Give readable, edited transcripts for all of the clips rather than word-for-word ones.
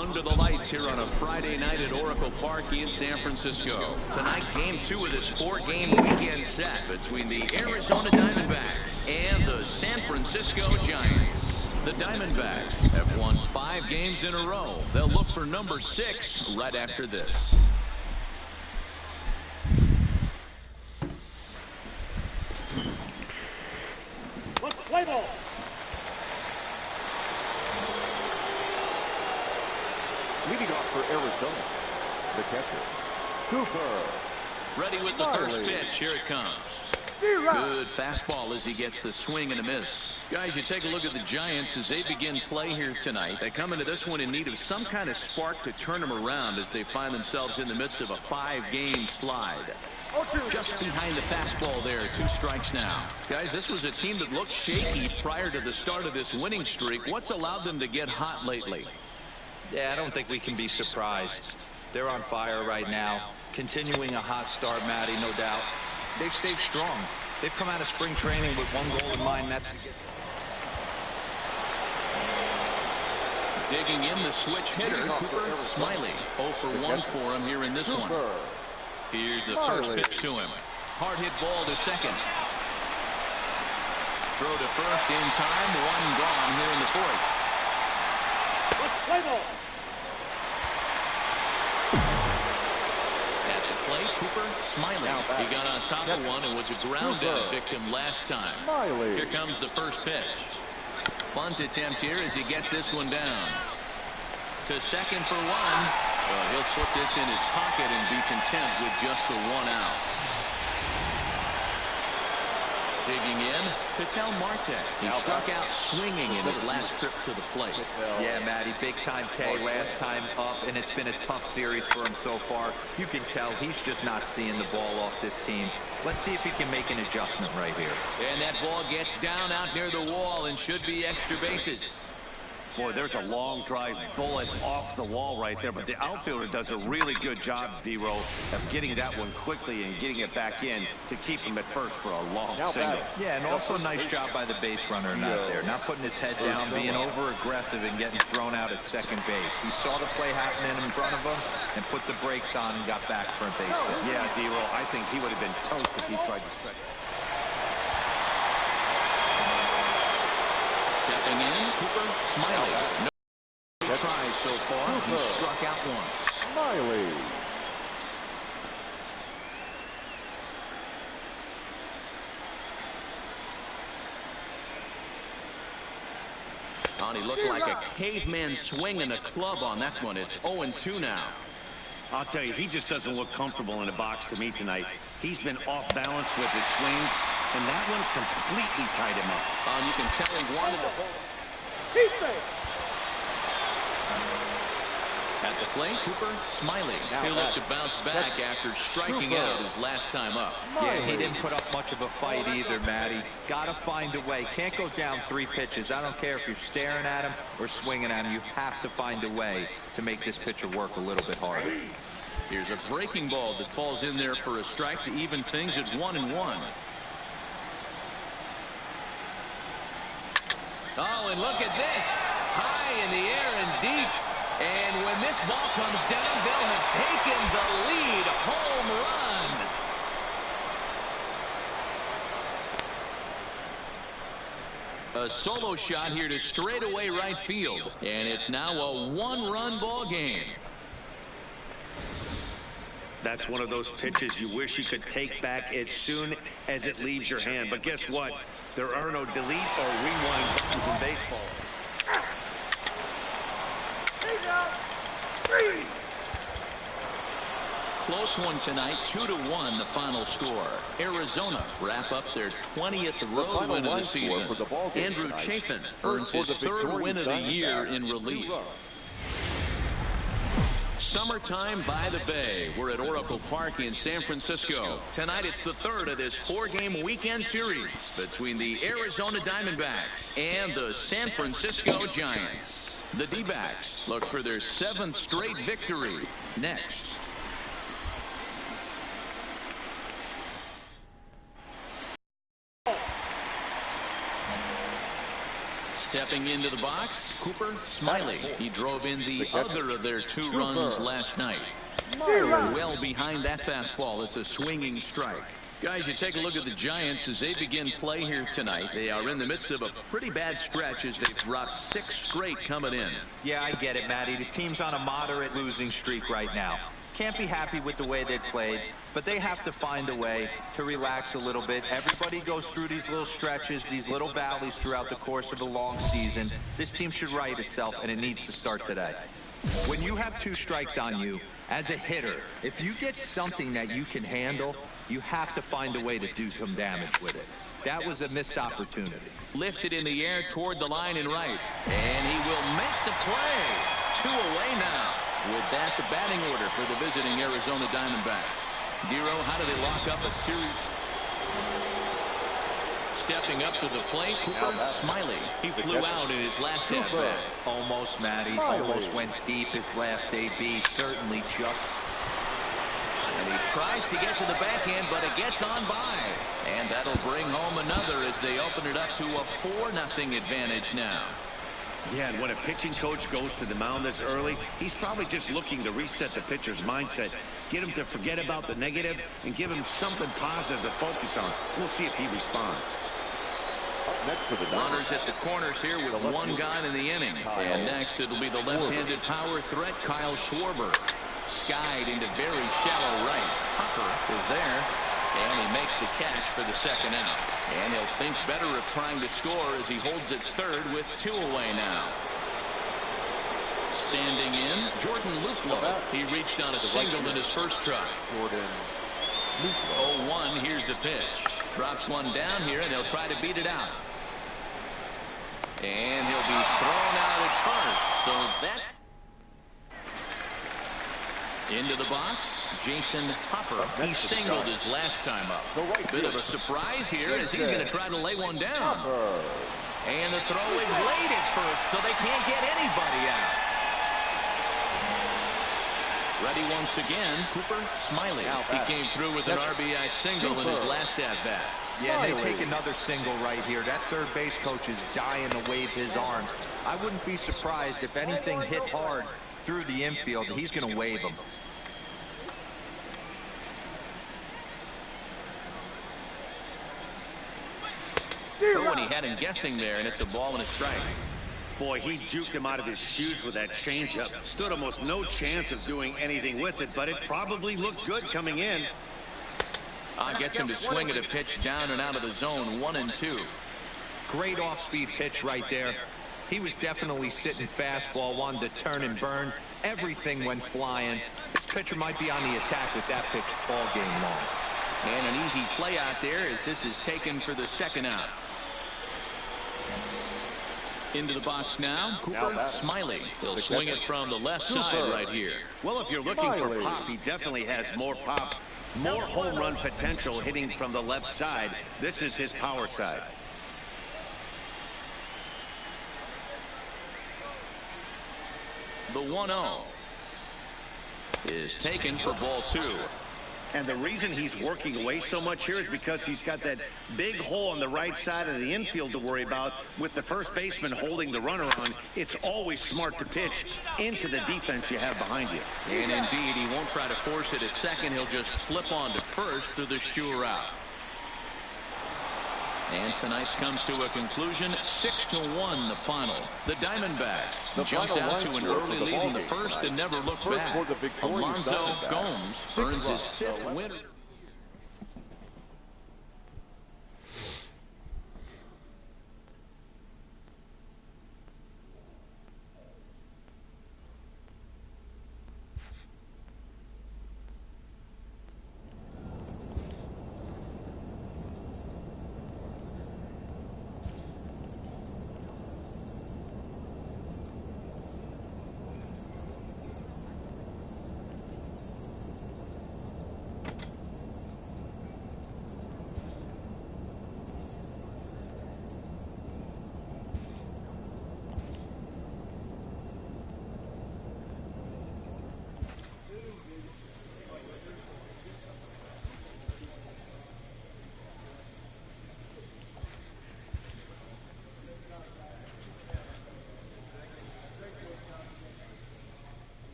under the lights here on a Friday night at Oracle Park in San Francisco. Tonight, game 2 of this 4-game weekend set between the Arizona Diamondbacks and the San Francisco Giants. The Diamondbacks have won 5 games in a row. They'll look for number 6 right after this. Play ball. Leading off for Arizona, the catcher, Cooper. Ready with the first pitch. Here it comes. Good fastball as he gets the swing and a miss. Guys, you take a look at the Giants as they begin play here tonight. They come into this one in need of some kind of spark to turn them around as they find themselves in the midst of a 5-game slide. Just behind the fastball there. 2 strikes now. Guys, this was a team that looked shaky prior to the start of this winning streak. What's allowed them to get hot lately? Yeah, I don't think we can be surprised. They're on fire right now. Continuing a hot start, Matty, no doubt. They've stayed strong. They've come out of spring training with one goal in mind. That's digging in the switch hitter, Cooper Smiley. 0 for 1 for him here in this one. Here's the first pitch to him. Hard hit ball to second. Throw to first in time. 1 gone here in the 4th. Play ball. At the plate, Cooper Smiley. He got on top of one and was a ground out victim last time. Here comes the first pitch. Bunt attempt here as he gets this one down. To second for 1. Well, he'll put this in his pocket and be content with just the 1 out. Digging in, Ketel Marte. He struck out swinging in his last trip to the plate. Yeah, Matty, big time K last time up, and it's been a tough series for him so far. You can tell he's just not seeing the ball off this team. Let's see if he can make an adjustment right here. And that ball gets down out near the wall and should be extra bases. Boy, there's a long drive bullet off the wall right there, but the outfielder does a really good job, D-Roll, of getting that one quickly and getting it back in to keep him at first for a long single. Yeah, and also a nice job by the base runner not there. Not putting his head down, being over-aggressive and getting thrown out at second base. He saw the play happening in front of him and put the brakes on and got back for a base hit. Yeah, D-Roll, I think he would have been toast if he tried to stretch. Stepping in, Cooper Smiley. No tries so far. He struck out once. Smiley. Oh, he looked like a caveman swinging a club on that one. It's 0-2 now. I'll tell you, he just doesn't look comfortable in the box to me tonight. He's been off balance with his swings, and that one completely tied him up. And you can tell he wanted to hold. At the plate, Cooper Smiley. He'll look to bounce back after striking out his last time up. Yeah, he didn't put up much of a fight either, Matty. Got to find a way. Can't go down 3 pitches. I don't care if you're staring at him or swinging at him. You have to find a way to make this pitcher work a little bit harder. Here's a breaking ball that falls in there for a strike to even things at 1-1. Oh, and look at this. High in the air and deep. And when this ball comes down, they'll have taken the lead. Home run. A solo shot here to straightaway right field. And it's now a 1-run ball game. That's one of those pitches you wish you could take back as soon as it leaves your hand. But guess what? There are no delete or rewind buttons in baseball. Close one tonight, 2-1 the final score. Arizona wrap up their 20th road win of the season. Andrew Chafin earns his 3rd win of the year in relief. Summertime by the Bay. We're at Oracle Park in San Francisco. Tonight it's the 3rd of this 4-game weekend series between the Arizona Diamondbacks and the San Francisco Giants. The D-backs look for their 7th straight victory next. Stepping into the box, Cooper Smiley. He drove in the other of their 2 runs last night. Well behind that fastball. It's a swinging strike. Guys, you take a look at the Giants as they begin play here tonight. They are in the midst of a pretty bad stretch as they've dropped 6 straight coming in. Yeah, I get it, Matty. The team's on a moderate losing streak right now. Can't be happy with the way they played, but they have to find a way to relax a little bit. Everybody goes through these little stretches, these little valleys throughout the course of a long season. This team should right itself, and it needs to start today. When you have 2 strikes on you, as a hitter, if you get something that you can handle, you have to find a way to do some damage with it. That was a missed opportunity. Lifted in the air toward the line and right. And he will make the play. 2 away now. With that, the batting order for the visiting Arizona Diamondbacks. Dero, how do they lock up a series? Stepping up to the plate, Cooper Smiley. He flew out in his last at-bat. Almost, Matty. Almost went deep his last AB. Certainly just. And he tries to get to the backhand, but it gets on by. And that'll bring home another as they open it up to a 4-0 advantage now. Yeah, and when a pitching coach goes to the mound this early, he's probably just looking to reset the pitcher's mindset, get him to forget about the negative, and give him something positive to focus on. We'll see if he responds. Next for the runners at the corners here with 1 guy in the inning. And next it'll be the left-handed power threat, Kyle Schwarber. Skied into very shallow right. Hopper is there, and he makes the catch for the 2nd out. And he'll think better of trying to score as he holds it 3rd with 2 away now. Standing in, Jordan Luplow. He reached on a single in his first try. 0-1, here's the pitch. Drops one down here, and he'll try to beat it out. And he'll be thrown out at first. So that into the box, Jason Hopper. He singled his last time up. Bit of a surprise here as he's going to try to lay one down. And the throw is late at first, so they can't get anybody out. Ready once again, Cooper Smiley. He came through with an RBI single in his last at-bat. Yeah, they take another single right here. That third base coach is dying to wave his arms. I wouldn't be surprised if anything hit hard through the infield. He's going to wave them. Oh, and he had him guessing there, and it's a ball and a strike. Boy, he juked him out of his shoes with that changeup. Stood almost no chance of doing anything with it, but it probably looked good coming in. Gets him to swing at a pitch down and out of the zone, 1-2. Great off-speed pitch right there. He was definitely sitting fastball, wanted to turn and burn. Everything went flying. This pitcher might be on the attack with that pitch all game long. And an easy play out there as this is taken for the 2nd out. Into the box now, Cooper Smiley. He'll swing it from the left side right here. Well, if you're looking for pop, he definitely has more pop, more home run potential hitting from the left side. This is his power side. The 1-0 is taken for ball 2. And the reason he's working away so much here is because he's got that big hole on the right side of the infield to worry about. With the first baseman holding the runner on, it's always smart to pitch into the defense you have behind you. And indeed, he won't try to force it at second. He'll just flip on to first through the sure route. And tonight's comes to a conclusion, 6-1 the final. The Diamondbacks jumped out to an early lead in the first and never looked back. Alonzo Gomes earns his 5th win.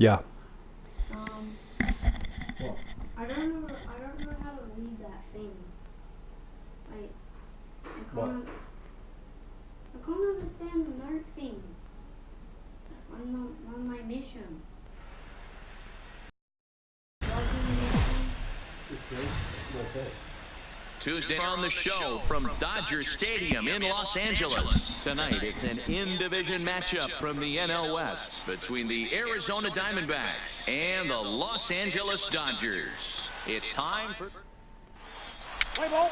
Yeah. I don't know how to read that thing. I can't understand the nerd thing on my mission. Tuesday on the show from Dodger Stadium in Los Angeles. Tonight, it's an in-division matchup from the NL West between the Arizona Diamondbacks and the Los Angeles Dodgers. It's time for... Play ball.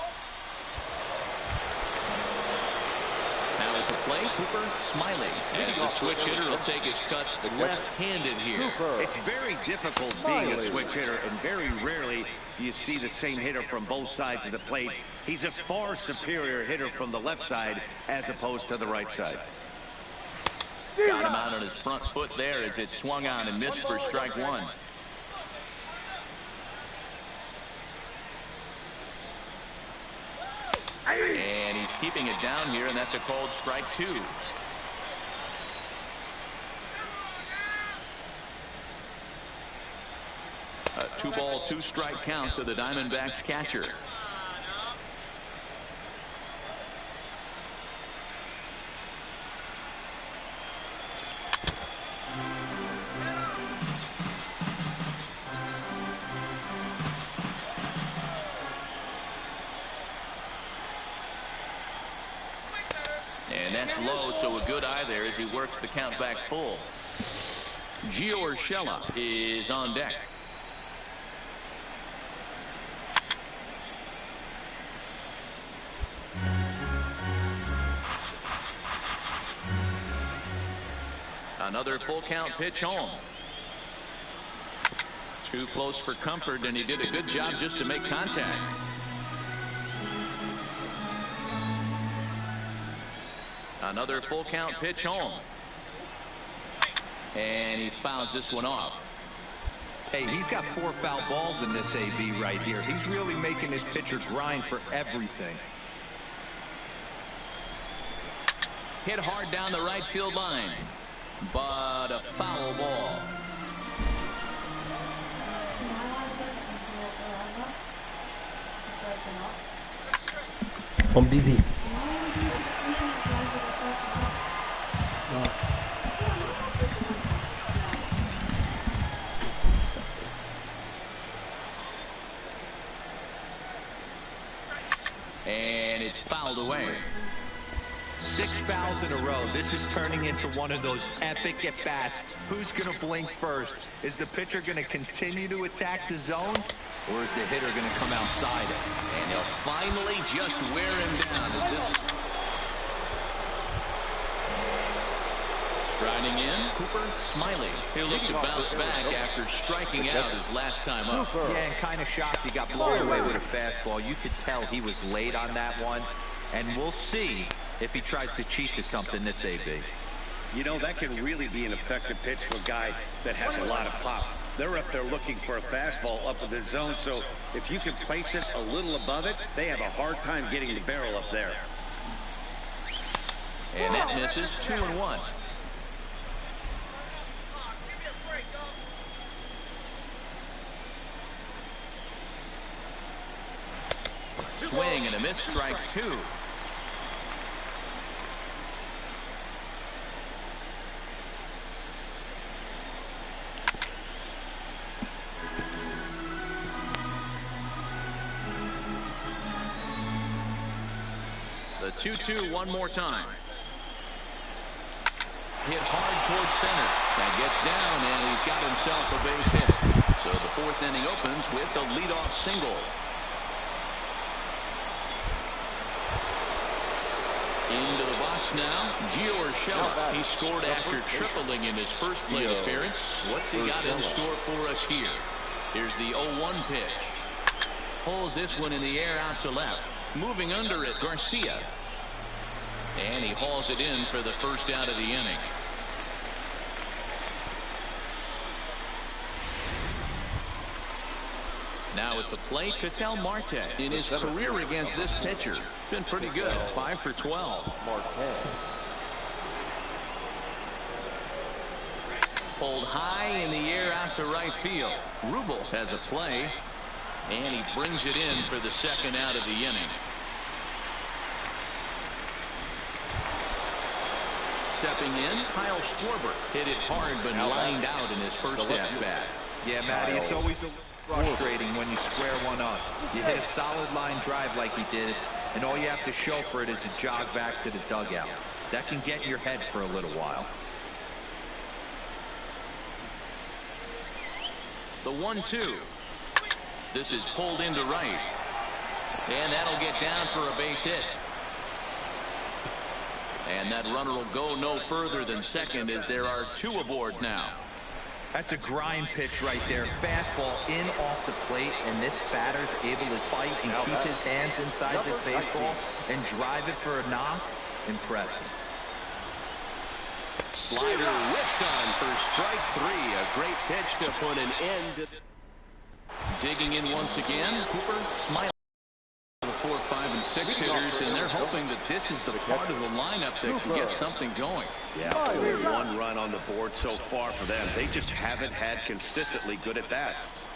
Now at the plate, Cooper Smiley. As the switch hitter will take his cuts left-handed here. It's very difficult being a switch hitter, and very rarely you see the same hitter from both sides of the plate. He's a far superior hitter from the left side as opposed to the right side. Got him out on his front foot there as it swung on and missed for strike one. And he's keeping it down here, and that's a called strike two. A 2-ball, 2-strike count to the Diamondbacks catcher. And that's low, so a good eye there as he works the count back full. Gio Urshela is on deck. Another full count pitch home. Too close for comfort, and he did a good job just to make contact. Another full count pitch home. And he fouls this one off. Hey, he's got 4 foul balls in this AB right here. He's really making his pitcher grind for everything. Hit hard down the right field line, but a foul ball. I'm busy. And it's fouled away. 6 fouls in a row. This is turning into one of those epic at-bats. Who's going to blink first? Is the pitcher going to continue to attack the zone, or is the hitter going to come outside it? And he'll finally just wear him down. As this... Striding in, Cooper Smiley. He'll look to bounce back after striking out his last time up. Yeah, and kind of shocked he got blown away with a fastball. You could tell he was late on that one. And we'll see if he tries to cheat to something this AB. You know, that can really be an effective pitch for a guy that has a lot of pop. They're up there looking for a fastball up in the zone, so if you can place it a little above it, they have a hard time getting the barrel up there. And that misses. 2-1. Swing and a miss, strike 2. The 2-2 one more time. Hit hard towards center. That gets down, and he's got himself a base hit. So the 4th inning opens with a leadoff single. Into the box now, Gio Urshela. He scored after tripling in his first plate appearance. What's he got in store for us here? Here's the 0-1 pitch. Pulls this one in the air out to left. Moving under it, Garcia. And he hauls it in for the first out of the inning. Now at the plate, Ketel Marte. In his career against this pitcher, it's been pretty good. 5 for 12. pulled high in the air out to right field. Rubel has a play, and he brings it in for the second out of the inning. Stepping in, Kyle Schwarber hit it hard but lined out in his first at-bat. Yeah, Matty, it's always a little frustrating when you square one up. You hit a solid line drive like he did, and all you have to show for it is a jog back to the dugout. That can get in your head for a little while. The 1-2. This is pulled into right. And that'll get down for a base hit. And that runner will go no further than second as there are two aboard now. That's a grind pitch right there. Fastball in off the plate, and this batter's able to fight and keep his hands inside this baseball and drive it for a knock. Impressive. Slider whiffed on for strike three. A great pitch to put an end. Digging in once again, Cooper smiling. 4, 5, and 6 hitters, and they're hoping that this is the part of the lineup that can get something going. Yeah, only one run on the board so far for them. They just haven't had consistently good at-bats.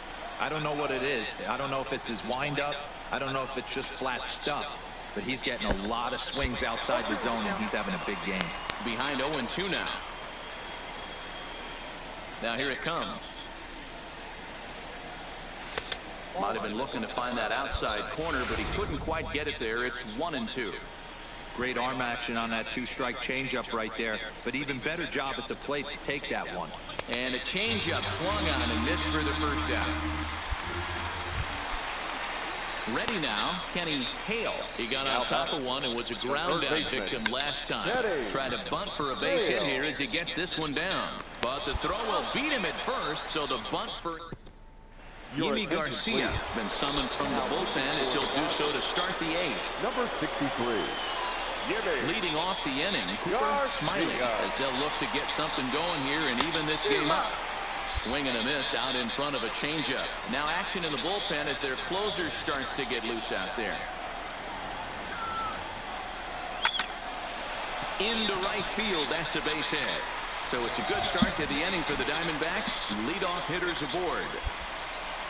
I don't know what it is. I don't know if it's his windup. I don't know if it's just flat stuff. But he's getting a lot of swings outside the zone, and he's having a big game. Behind 0-2 now. Now here it comes. Might have been looking to find that outside corner, but he couldn't quite get it there. It's 1-2. Great arm action on that two-strike changeup right there, but even better job at the plate to take that one. And a changeup swung on and missed for the first out. Ready now, Kenny Hale. He got on top of one and was a ground out victim last time. Tried to bunt for a base hit here as he gets this one down. But the throw will beat him at first, so the bunt for Yimi Garcia been summoned from the bullpen as he'll do so to start the 8th. Number 63. Leading off the inning, Cooper smiling as they'll look to get something going here and even this game up. Swing and a miss out in front of a changeup. Now action in the bullpen as their closer starts to get loose out there. Into right field, that's a base hit. So it's a good start to the inning for the Diamondbacks. Leadoff hitters aboard.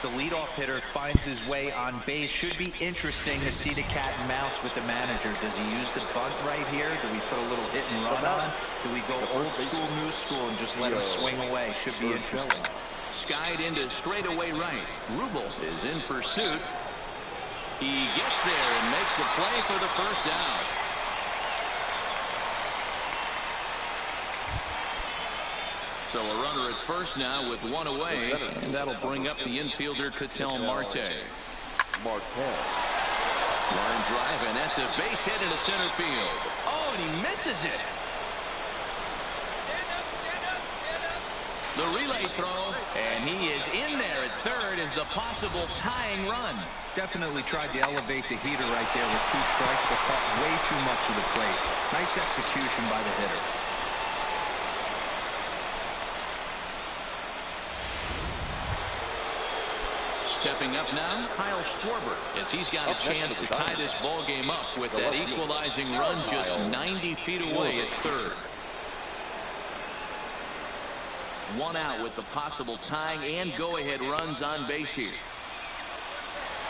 The leadoff hitter finds his way on base. Should be interesting to see the cat and mouse with the manager. Does he use the bunt right here? Do we put a little hit and run on? Do we go old school, new school, and just let him swing away? Should be interesting. Skied into straightaway right. Rubel is in pursuit. He gets there and makes the play for the first out. So a runner at first now with one away, and that'll bring up the infielder Ketel Marte. Line drive, and that's a base hit into center field. Oh, and he misses it. The relay throw, and he is in there at third as the possible tying run. Definitely tried to elevate the heater right there with two strikes, but caught way too much of the plate. Nice execution by the hitter. Stepping up now, Kyle Schwarber, as he's got a chance to tie this ball game up with that equalizing run just 90 feet away at third. One out with the possible tying and go-ahead runs on base here.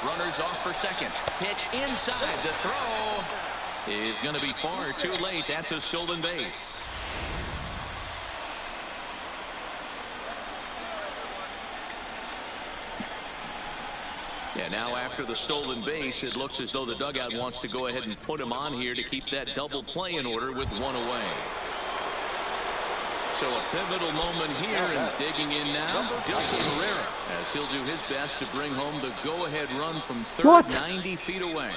Runners off for second. Pitch inside. The throw is going to be far too late. That's a stolen base. Yeah, now after the stolen base, it looks as though the dugout wants to go ahead and put him on here to keep that double play in order with one away. So a pivotal moment here, and digging in now, Dilson Herrera, as he'll do his best to bring home the go-ahead run from third, 90 feet away.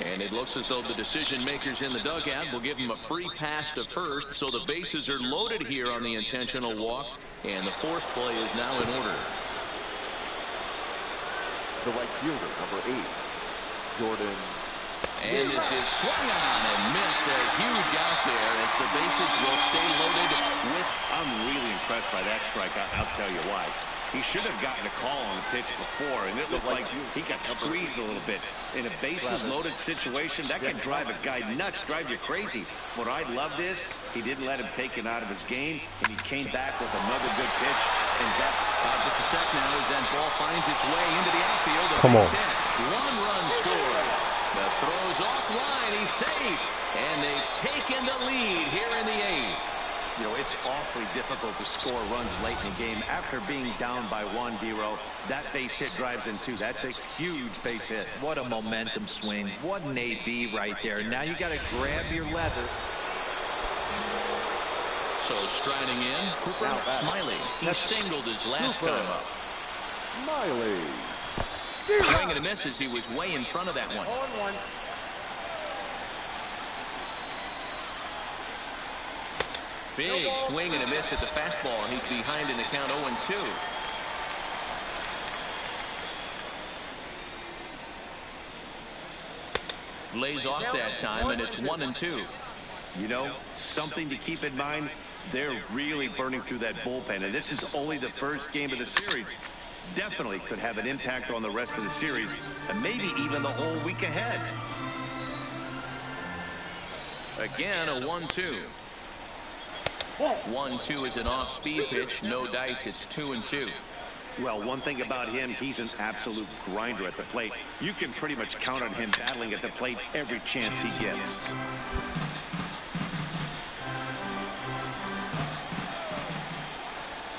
And it looks as though the decision makers in the dugout will give him a free pass to first, so the bases are loaded here on the intentional walk, and the force play is now in order. The right fielder, number 8, Jordan. And this is swung on and missed. A huge out there as the bases will stay loaded with. I'm really impressed by that strikeout. I'll tell you why. He should have gotten a call on the pitch before, and it looked like he got squeezed a little bit. In a bases-loaded situation, that can drive a guy nuts, drive you crazy. What I loved is he didn't let him take it out of his game, and he came back with another good pitch and got just a sec now as that ball finds its way into the outfield. Come on. 1 run scores. The throw's offline. He's safe. And they've taken the lead here in the 8th. You know, it's awfully difficult to score runs late in the game. After being down by 1, D-Row, that base hit drives in 2. That's a huge base hit. What a momentum swing. What an AB right there. Now you got to grab your leather. So striding in, Cooper Smiley. He singled his last time up. Smiley. Swing and a miss as he was way in front of that one. 0-1. Big swing and a miss at the fastball, and he's behind in the count 0-2. Lays off that time, and it's 1-2. You know, something to keep in mind, they're really burning through that bullpen, and this is only the first game of the series. Definitely could have an impact on the rest of the series, and maybe even the whole week ahead. Again, a 1-2. 1-2 is an off-speed pitch. No dice. It's 2-2. Well, one thing about him, he's an absolute grinder at the plate. You can pretty much count on him battling at the plate every chance he gets.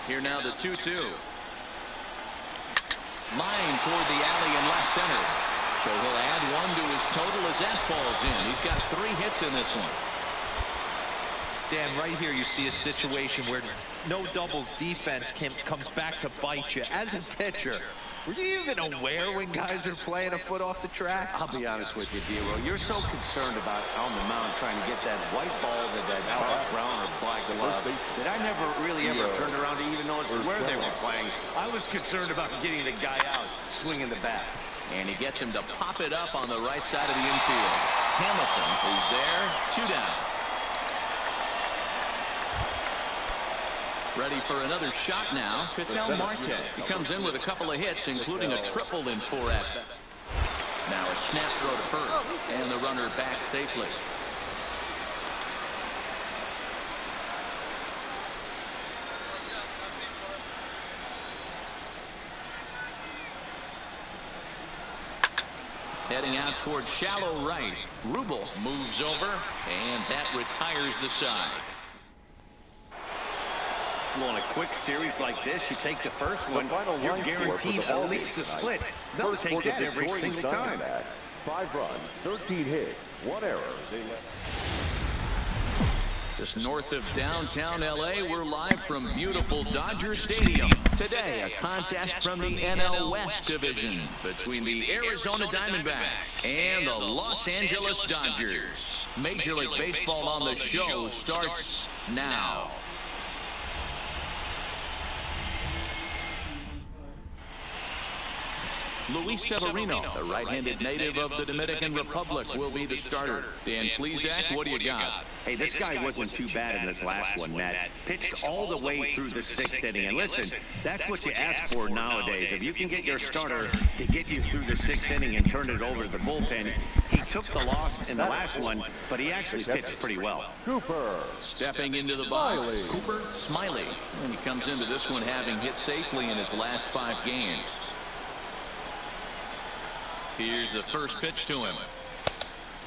Here now the 2-2. Line toward the alley in left center. So he'll add 1 to his total as that falls in. He's got 3 hits in this one. Dan, right here you see a situation where no doubles defense comes back to bite you. As a pitcher, were you even aware when guys are playing a foot off the track? I'll be honest with you, D-Row. You're so concerned about on the mound trying to get that white ball to that dark brown or black glove that I never really ever turned around to even notice where they were playing. I was concerned about getting the guy out, swinging the bat. And he gets him to pop it up on the right side of the infield. Hamilton is there. 2 down. Ready for another shot now. Ketel Marte. He comes in with a couple of hits, including a triple in 4 at-bats. Now a snap throw to first, and the runner back safely. Heading out toward shallow right. Rubel moves over, and that retires the side. Well, in a quick series like this, you take the first one, you're guaranteed at least a split. They'll take that every single time. 5 runs, 13 hits, 1 error. Just north of downtown LA, we're live from beautiful Dodger Stadium. Today, a contest from the NL West division between the Arizona Diamondbacks and the Los Angeles Dodgers. Major League Baseball on the show starts now. Luis Severino, the right-handed native of the Dominican Republic, will be the starter. Dan Plesac, what do you got? Hey, this guy wasn't too bad in this last one, Matt. Pitched all the way through the 6th inning. And listen, that's what you ask for nowadays. If you can get your starter to get you through the 6th inning and turn it over to the bullpen, he took the loss in the last one, but he actually pitched pretty well. Cooper. Stepping into the box, Cooper Smiley. And he comes into this one having hit safely in his last 5 games. Here's the first pitch to him.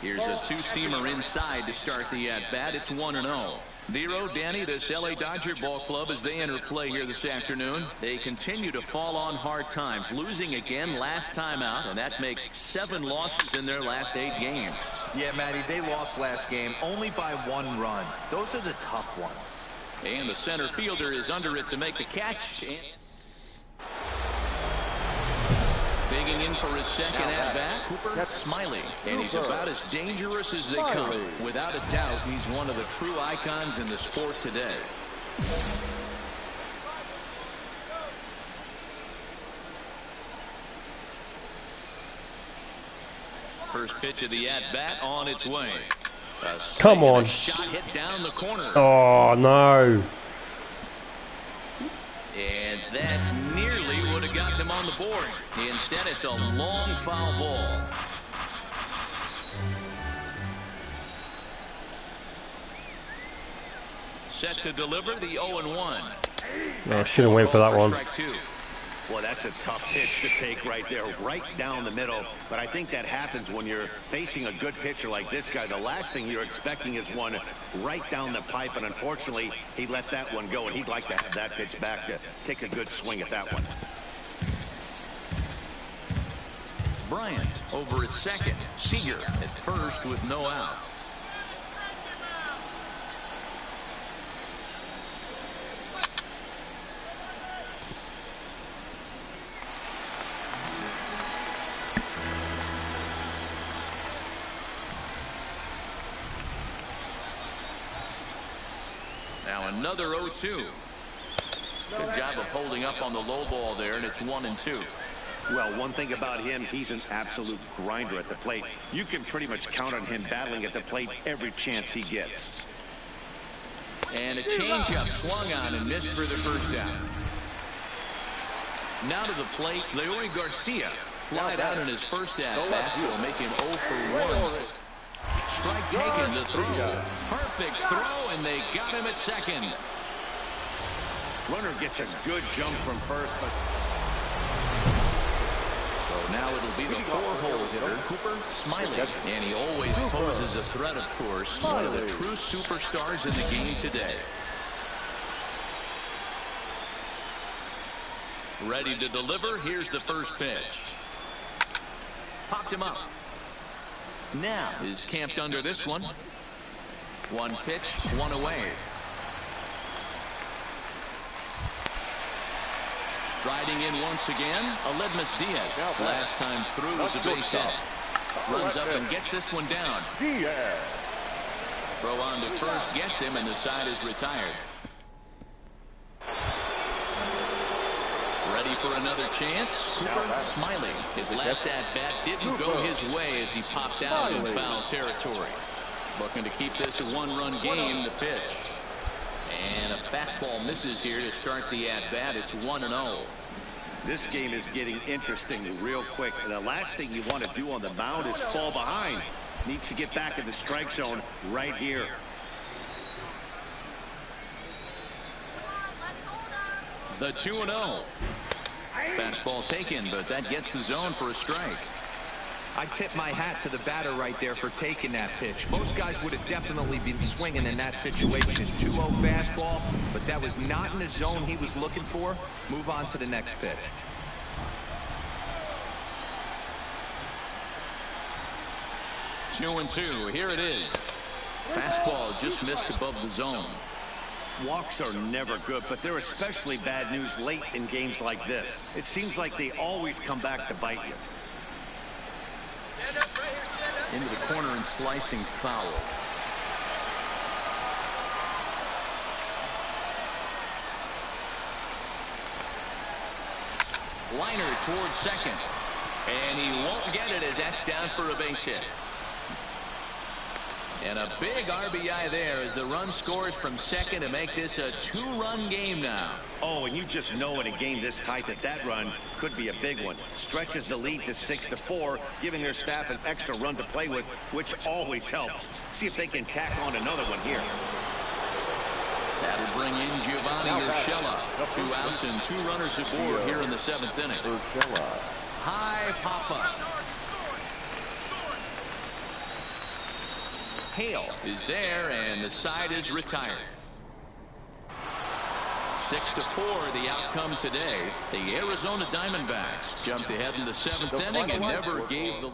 Here's a 2-seamer inside to start the at-bat. It's 1-0. Vero, Danny, this LA Dodger ball club, as they enter play here this afternoon, they continue to fall on hard times, losing again last time out, and that makes 7 losses in their last 8 games. Yeah, Matty, they lost last game only by 1 run. Those are the tough ones. And the center fielder is under it to make the catch. Digging in for his second at-bat, Cooper Smiley. And he's about as dangerous as they come. Without a doubt, he's one of the true icons in the sport today. First pitch of the at-bat on its way. Come on. Shot hit down the corner. Oh, no. And that nearly have gotten him on the board. Instead, it's a long foul ball. Set to deliver the 0-1. No, should have waited for that one. Well, that's a tough pitch to take right there, right down the middle. But I think that happens when you're facing a good pitcher like this guy. The last thing you're expecting is one right down the pipe, and unfortunately, he let that one go, and he'd like to have that pitch back to take a good swing at that one. Bryant over at second. Seager at first with no outs. Now another 0-2. Good job of holding up on the low ball there, and it's 1-2. Well, one thing about him, he's an absolute grinder at the plate. You can pretty much count on him battling at the plate every chance he gets. And a changeup swung on and missed for the first down. Now to the plate, Leori Garcia flied out in his first at-bat, so making 0 for 1. Strike taken, the throw. Perfect throw, and they got him at second. Runner gets a good jump from first, but... So now it'll be the 4-hole hitter, Cooper Smiley. And he always poses a threat, of course. One of the true superstars in the game today. Ready to deliver. Here's the first pitch. Popped him up. Now is camped under this one. One pitch, one away. Riding in once again, Aledmus Diaz. Last time through was a base hit. Runs up and gets this one down. Throw on to first gets him, and the side is retired. Ready for another chance. Cooper Smiley. His last at-bat didn't go his way as he popped out in foul territory. Looking to keep this a one-run game. The pitch. And a fastball misses here to start the at-bat. It's 1-0. This game is getting interesting real quick. And the last thing you want to do on the mound is fall behind. Needs to get back in the strike zone right here. The 2-0. Fastball taken, but that gets the zone for a strike. I tip my hat to the batter right there for taking that pitch. Most guys would have definitely been swinging in that situation. 2-0 fastball, but that was not in the zone he was looking for. Move on to the next pitch. Two and two. Here it is. Fastball just missed above the zone. Walks are never good, but they're especially bad news late in games like this. It seems like they always come back to bite you. Into the corner and slicing foul. Liner towards second. And he won't get it as that's down for a base hit. And a big RBI there as the run scores from second to make this a two-run game now. Oh, and you just know in a game this tight that run could be a big one. Stretches the lead to 6-4, giving their staff an extra run to play with, which always helps. See if they can tack on another one here. That'll bring in Giovanni Urshela. 2 outs and 2 runners aboard here in the 7th inning. High pop-up. Hale is there, and the side is retired. 6-4 the outcome today. The Arizona Diamondbacks jumped ahead in the 7th inning and never gave the...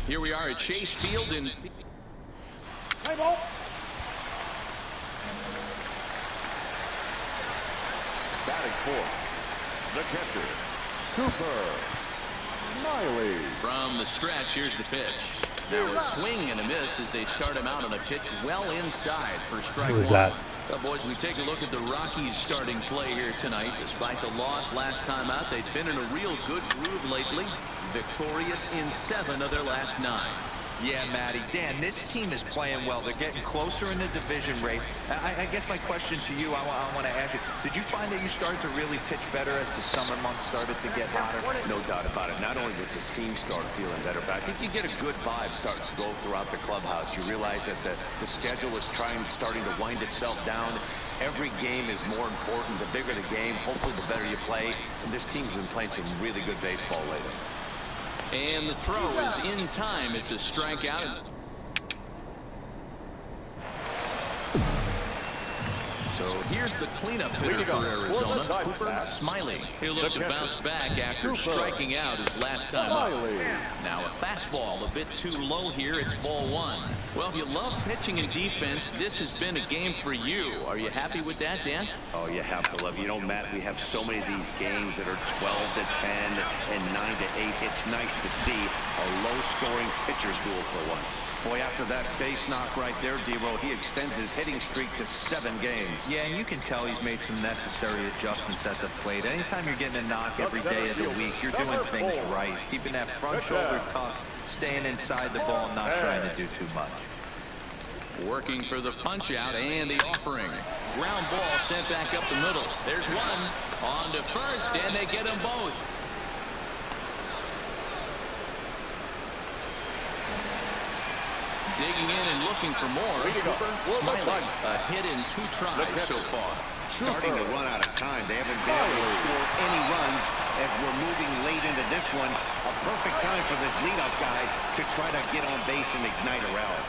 Here we are at Chase Field in... Play ball. Batting fourth, the catcher, Cooper Miley. From the stretch, here's the pitch. Now a swing and a miss as they start him out on a pitch well inside for strike one. that? Well, boys, we take a look at the Rockies' starting play here tonight. Despite the loss last time out, they've been in a real good groove lately. Victorious in 7 of their last 9. Yeah, Matty. Dan, this team is playing well. They're getting closer in the division race. I guess my question to you, I want to ask you, did you find that you started to really pitch better as the summer months started to get hotter? No doubt about it. Not only does the team start feeling better, but I think you get a good vibe starting to go throughout the clubhouse. You realize that the schedule is starting to wind itself down. Every game is more important. The bigger the game, hopefully the better you play. And this team's been playing some really good baseball lately. And the throw is in time. It's a strikeout. So here's the cleanup hitter for Arizona, Cooper Smiley. He'll look to bounce back after striking out his last time up. Now a fastball a bit too low here. It's ball 1. Well, if you love pitching and defense, this has been a game for you. Are you happy with that, Dan? Oh, you have to love it. You know, Matt, we have so many of these games that are 12 to 10 and 9 to 8. It's nice to see a low-scoring pitcher's duel for once. Boy, after that base knock right there, D-Row, he extends his hitting streak to 7 games. Yeah, and you can tell he's made some necessary adjustments at the plate. Anytime you're getting a knock every day of the week, you're doing things right. Keeping that front shoulder tucked, staying inside the ball, and not trying to do too much. Working for the punch out and the offering. Ground ball sent back up the middle. There's one on to first, and they get them both. Digging in and looking for more. Smiley, a hit in 2 tries so far. Starting to run out of time. They haven't been able to score any runs as we're moving late into this one. A perfect time for this leadoff guy to try to get on base and ignite a rally.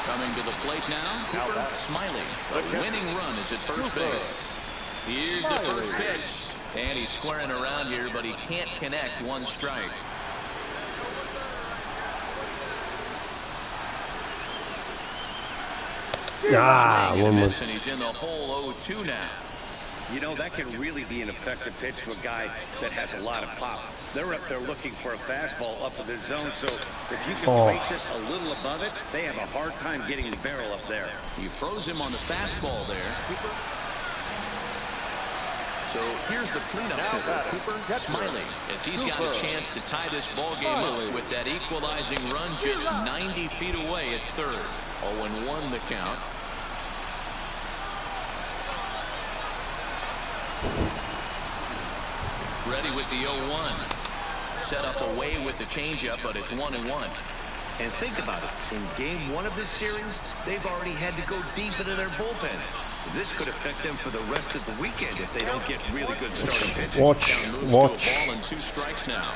Coming to the plate now, Cooper Smiley. The winning run is at first base. Here's the first pitch. And he's squaring around here, but he can't connect. 1 strike. One more. And he's in the hole 0-2 now. You know, that can really be an effective pitch to a guy that has a lot of pop. They're up there looking for a fastball up in the zone, so if you can place it a little above it, they have a hard time getting the barrel up there. He froze him on the fastball there. So here's the cleanup hitter, Cooper Smiley, as he's got a chance to tie this ball game up with that equalizing run just 90 feet away at third. 0-1 the count. Ready with the 0-1. Set up away with the changeup, but it's 1-1. And think about it. In game 1 of this series, they've already had to go deep into their bullpen. This could affect them for the rest of the weekend if they don't get really good starting pitching. Watch. To a ball and 2 strikes now.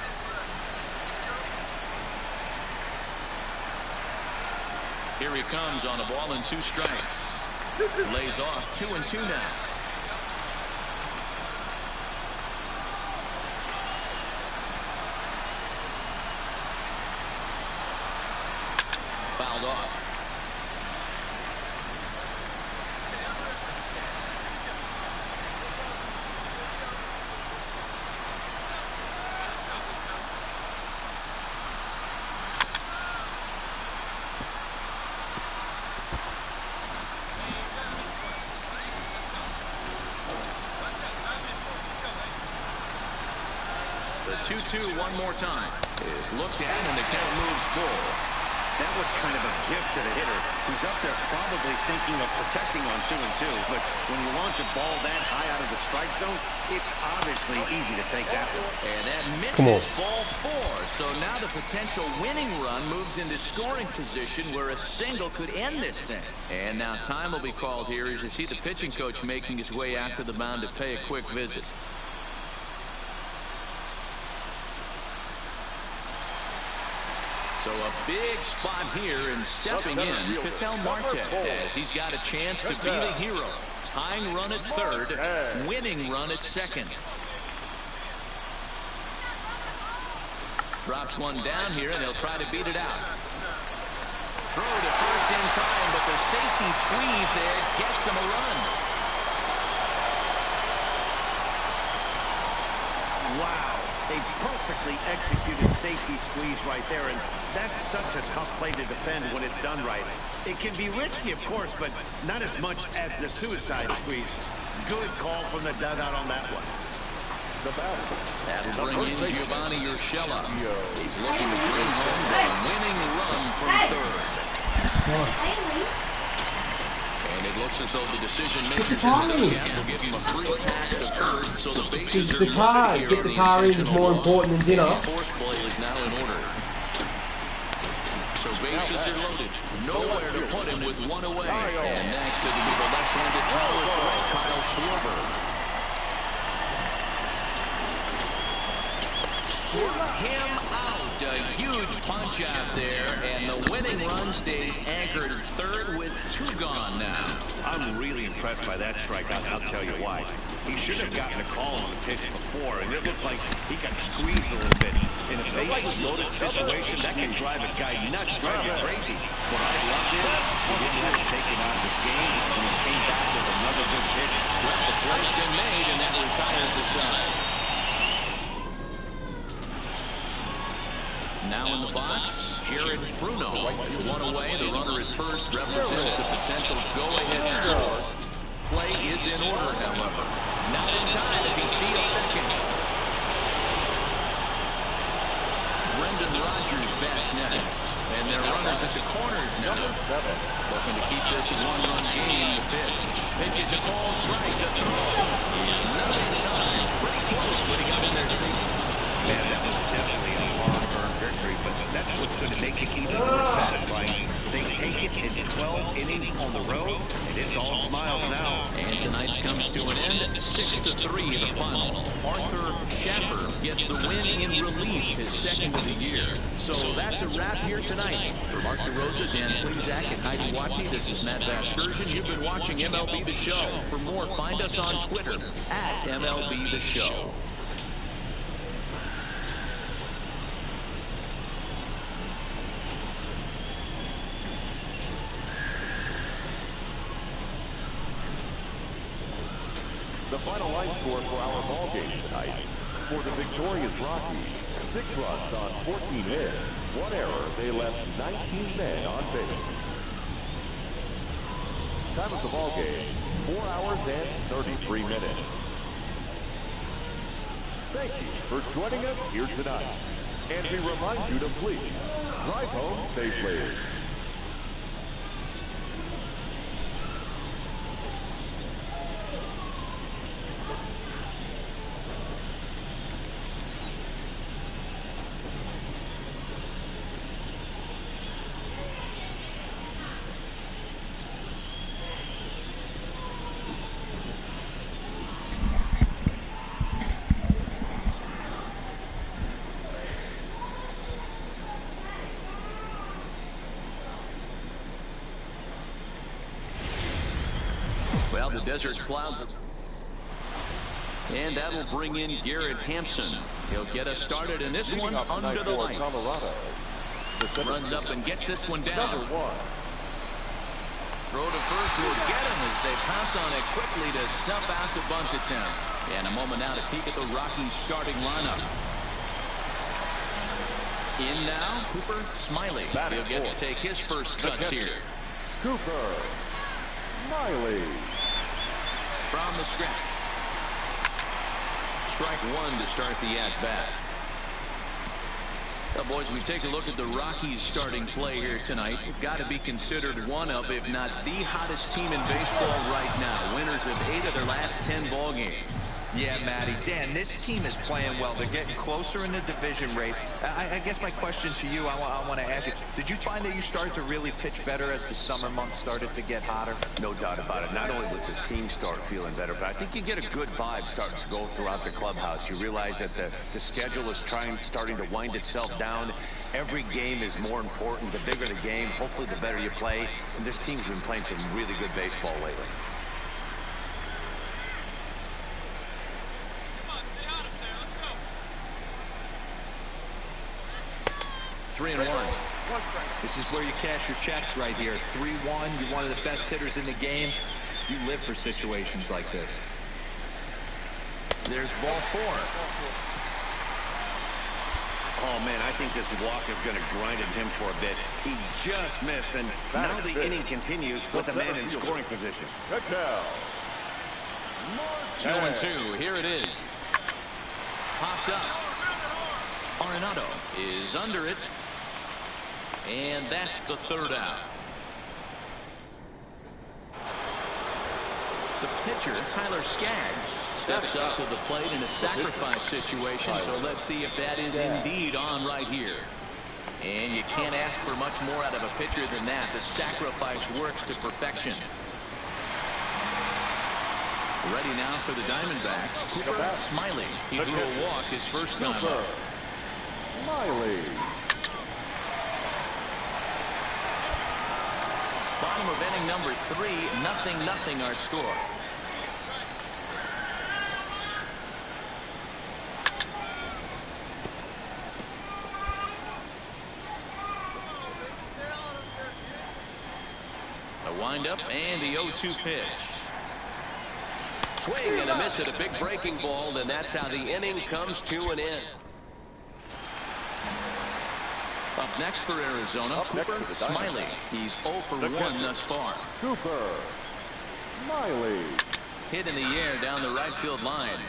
Here he comes on a ball and 2 strikes. Lays off 2-2 now. Fouled off. The 2-2 one more time is looked at, and the count moves full. That was kind of a gift to the hitter. He's up there probably thinking of protecting on 2-2, but when you launch a ball that high out of the strike zone, it's obviously easy to take that one. And that misses ball 4. So now the potential winning run moves into scoring position where a single could end this thing. And now time will be called here as you see the pitching coach making his way out to the mound to pay a quick visit. So a big spot here, and stepping in, Ketel Marte, as he's got a chance to be the hero. Tying run at third, winning run at second. Drops one down here, and they'll try to beat it out. Throw to first in time, but the safety squeeze there gets him a run. Wow. A perfectly executed safety squeeze right there, and that's such a tough play to defend when it's done right. It can be risky, of course, but not as much as the suicide squeeze. Good call from the dugout on that one. That'll bring in Giovanni Urshela. He's looking to bring home the winning run from third. And it looks as though the decision makers in the dugout will give him a free pass to third, so the bases are loaded here on the intentional more important than dinner. The force play is now in order. So bases are loaded. Nowhere to put him with one away. And next it'll be the left-handed power threat, Kyle Schwarber. Struck him out. A huge punch out there, and the winning run stays anchored at third with 2 gone now. I'm really impressed by that strikeout, and I'll tell you why. He should have gotten a call on the pitch before, and it looked like he got squeezed a little bit. In a bases-loaded situation, that can drive a guy nuts, drive you crazy. What I loved is he didn't have to take him out of this game, and he came back with another good pitch. Well, the play's been made, and that retires the side. Now in the box, Jared Bruno is one away. The runner at first represents the potential go-ahead score. Play is in order, however. Not in time as he steals second. Brendan Rodgers bats next. And their runners at the corners now. Looking to keep this a 1-run game in the pitch. Pitches a call strike. The throw is not in time. Pretty close when he got in there safely. Man, that was definitely a hard-earned victory, but that's what's going to make it even more satisfying. They take it in 12 innings on the road, and it's all smiles now. And tonight's comes to an end, 6-3 the final. Arthur Schaffer gets the win in relief, his second of the year. So that's a wrap here tonight. For Mark DeRosa, Dan Plezak, and Heidi Watney, this is Matt Vasgersian. You've been watching MLB The Show. For more, find us on Twitter at MLB The Show. The final line score for our ball game tonight. For the victorious Rockies, 6 runs on 14 hits, 1 error. They left 19 men on base. Time of the ball game, 4 hours and 33 minutes. Thank you for joining us here tonight. And we remind you to please drive home safely. Well, the desert clouds are... And that'll bring in Garrett Hampson. He'll get us started in this one under the lights. Runs up and gets this one down. Throw to first will get him as they pounce on it quickly to snuff out the bunt attempt. And a moment now to peek at the Rockies starting lineup. In now, Cooper Smiley. He'll get to take his first cuts here. Cooper Smiley. From the scratch. Strike 1 to start the at-bat. Well, boys, we take a look at the Rockies starting play here tonight. They've got to be considered one of, if not the hottest team in baseball right now. Winners of 8 of their last 10 ball games. Yeah, Matty. Dan, this team is playing well. They're getting closer in the division race. I guess my question to you, I want to ask you, did you find that you started to really pitch better as the summer months started to get hotter? No doubt about it. Not only does the team start feeling better, but I think you get a good vibe starting to go throughout the clubhouse. You realize that the schedule is starting to wind itself down. Every game is more important. The bigger the game, hopefully the better you play. And this team's been playing some really good baseball lately. 3-1. This is where you cash your checks right here. 3-1. You're one of the best hitters in the game. You live for situations like this. There's ball 4. Oh, man, I think this walk is going to grind at him for a bit. He just missed, and now the inning continues with a man in scoring position. 2-2. Here it is. Popped up. Arenado is under it. And that's the 3rd out. The pitcher, Tyler Skaggs, steps up to the plate in a sacrifice situation. So let's see if that is indeed on right here. And you can't ask for much more out of a pitcher than that. The sacrifice works to perfection. Ready now for the Diamondbacks. Smiley. He drew a walk his first time up. Smiley. Bottom of inning number 3, 0-0 our score. A windup and the 0-2 pitch. Swing and a miss at a big breaking ball, and that's how the inning comes to an end. Up next for Arizona, Cooper Smiley. He's 0 for 1 thus far. Cooper Smiley. Hit in the air down the right field line.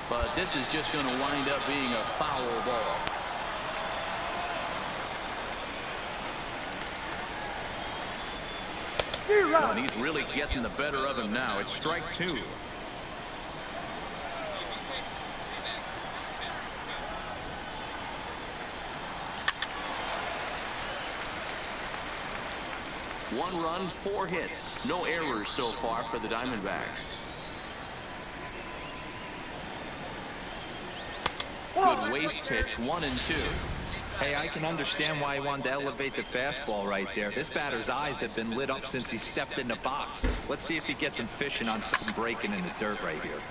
But this is just going to wind up being a foul ball. And he's really getting the better of him now. It's strike 2. One run, 4 hits. No errors so far for the Diamondbacks. Good waste pitch, 1-2. Hey, I can understand why he wanted to elevate the fastball right there. This batter's eyes have been lit up since he stepped in the box. Let's see if he gets him fishing on something breaking in the dirt right here.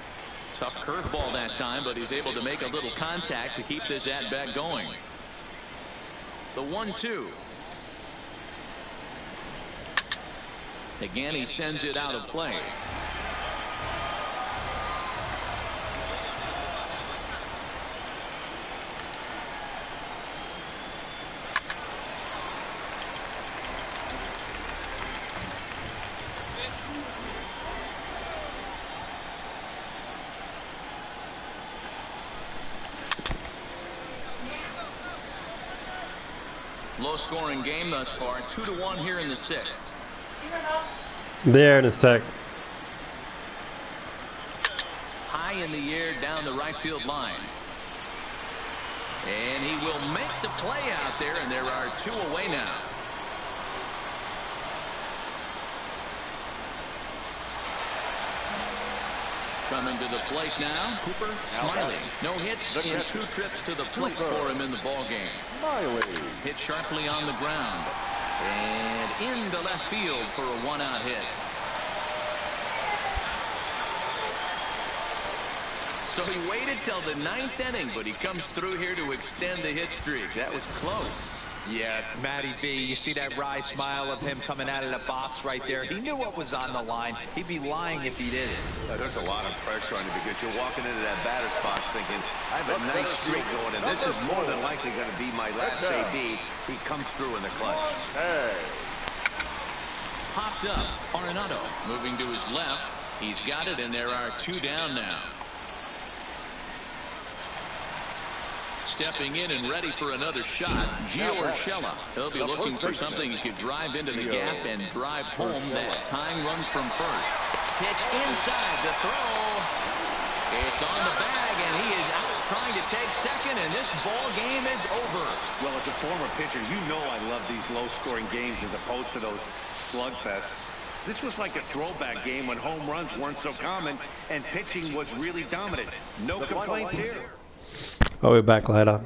Tough curveball that time, but he's able to make a little contact to keep this at-bat going. The 1-2. Again, he sends it out of play. Low-scoring game thus far, 2-1 here in the 6th. There in a sec. High in the air down the right field line. And he will make the play out there, and there are 2 away now. Coming to the plate now, Cooper Smiley. No hits in 2 trips to the plate for him in the ball game. Smiley. Hit sharply on the ground. And into left field for a 1-out hit. So he waited till the 9th inning, but he comes through here to extend the hit streak. That was close. Yeah, Matty B, you see that wry smile of him coming out of the box right there. He knew what was on the line. He'd be lying if he didn't. There's a lot of pressure on you because you're walking into that batter's box thinking, I have a nice streak going, and this is more than likely going to be my last AB. He comes through in the clutch. Popped up. Arenado moving to his left. He's got it, and there are 2 down now. stepping in and ready for another shot. Gio Urshela. He'll be looking for something he could drive into the gap and drive home that tying run from first. Pitch inside the throw. It's on the bag, and he is out trying to take second, and this ball game is over. Well, as a former pitcher, you know I love these low-scoring games as opposed to those slugfests. This was like a throwback game when home runs weren't so common and pitching was really dominant. No complaints here. I'll be back later.